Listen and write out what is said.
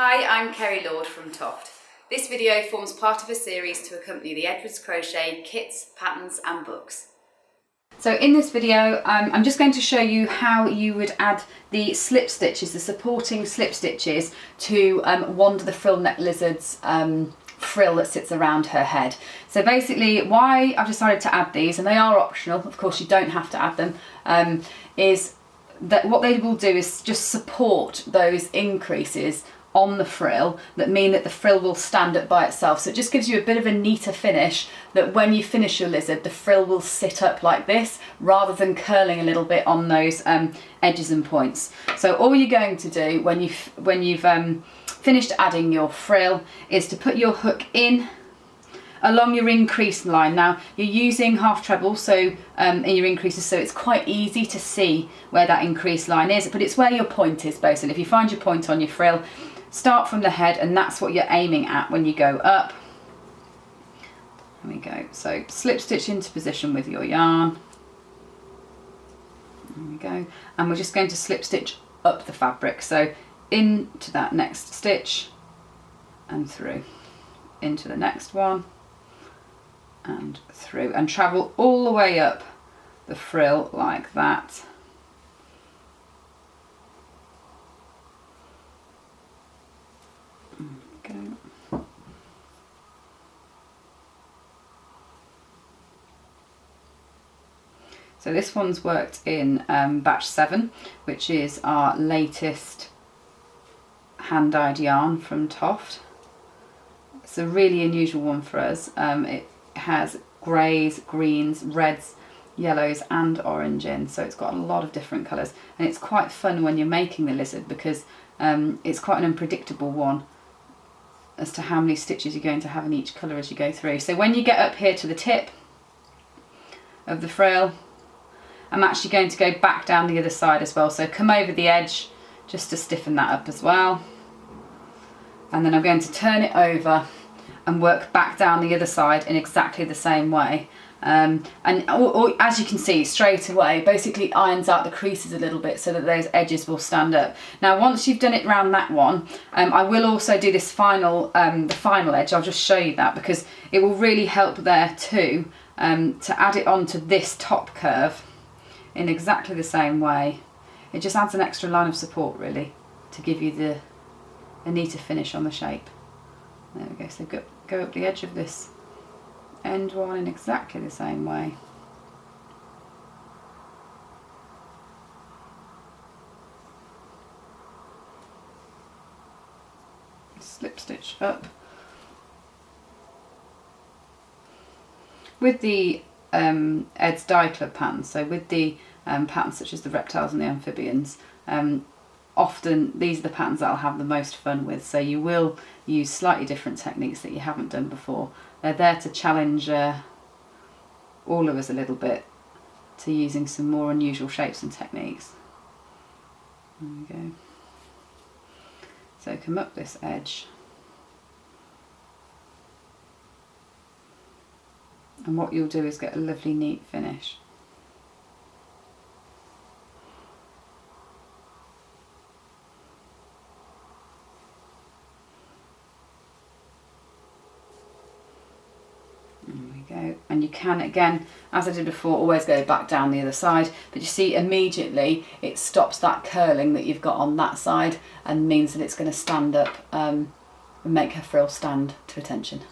Hi, I'm Kerry from TOFT. This video forms part of a series to accompany the Edwards Crochet kits, patterns and books. So in this video I'm just going to show you how you would add the slip stitches, the supporting slip stitches to Wanda the Frill neck lizard's frill that sits around her head. So basically why I've decided to add these, and they are optional, of course you don't have to add them, is that what they will do is just support those increases on the frill that mean that the frill will stand up by itself. So it just gives you a bit of a neater finish, that when you finish your lizard the frill will sit up like this rather than curling a little bit on those edges and points. So all you're going to do when you've finished adding your frill is to put your hook in along your increase line. Now you're using half treble so in your increases, so it's quite easy to see where that increase line is, but it's where your point is basically. If you find your point on your frill, start from the head and that's what you're aiming at when you go up. There we go. So slip stitch into position with your yarn. There we go. And we're just going to slip stitch up the fabric. So into that next stitch and through, into the next one and through, and travel all the way up the frill like that. Go. So this one's worked in batch 7, which is our latest hand-dyed yarn from TOFT. It's a really unusual one for us. It has greys, greens, reds, yellows and orange in, so it's got a lot of different colours, and it's quite fun when you're making the lizard because it's quite an unpredictable one as to how many stitches you're going to have in each colour as you go through. So when you get up here to the tip of the frill, I'm actually going to go back down the other side as well, so come over the edge just to stiffen that up as well, and then I'm going to turn it over and work back down the other side in exactly the same way. And as you can see straight away, basically irons out the creases a little bit so that those edges will stand up. Now once you've done it round that one, I will also do this final, the final edge. I'll just show you that because it will really help there too, to add it onto this top curve in exactly the same way. It just adds an extra line of support really to give you a neater finish on the shape. There we go. So go up the edge of this end one in exactly the same way. Slip stitch up. With the Ed's Die Club patterns, so with the patterns such as the reptiles and the amphibians, often these are the patterns that I'll have the most fun with, so you will use slightly different techniques that you haven't done before. They're there to challenge all of us a little bit to using some more unusual shapes and techniques. There we go. So come up this edge and what you'll do is get a lovely neat finish. Go. And you can, again, as I did before, always go back down the other side, but you see immediately it stops that curling that you've got on that side and means that it's going to stand up and make her frill stand to attention.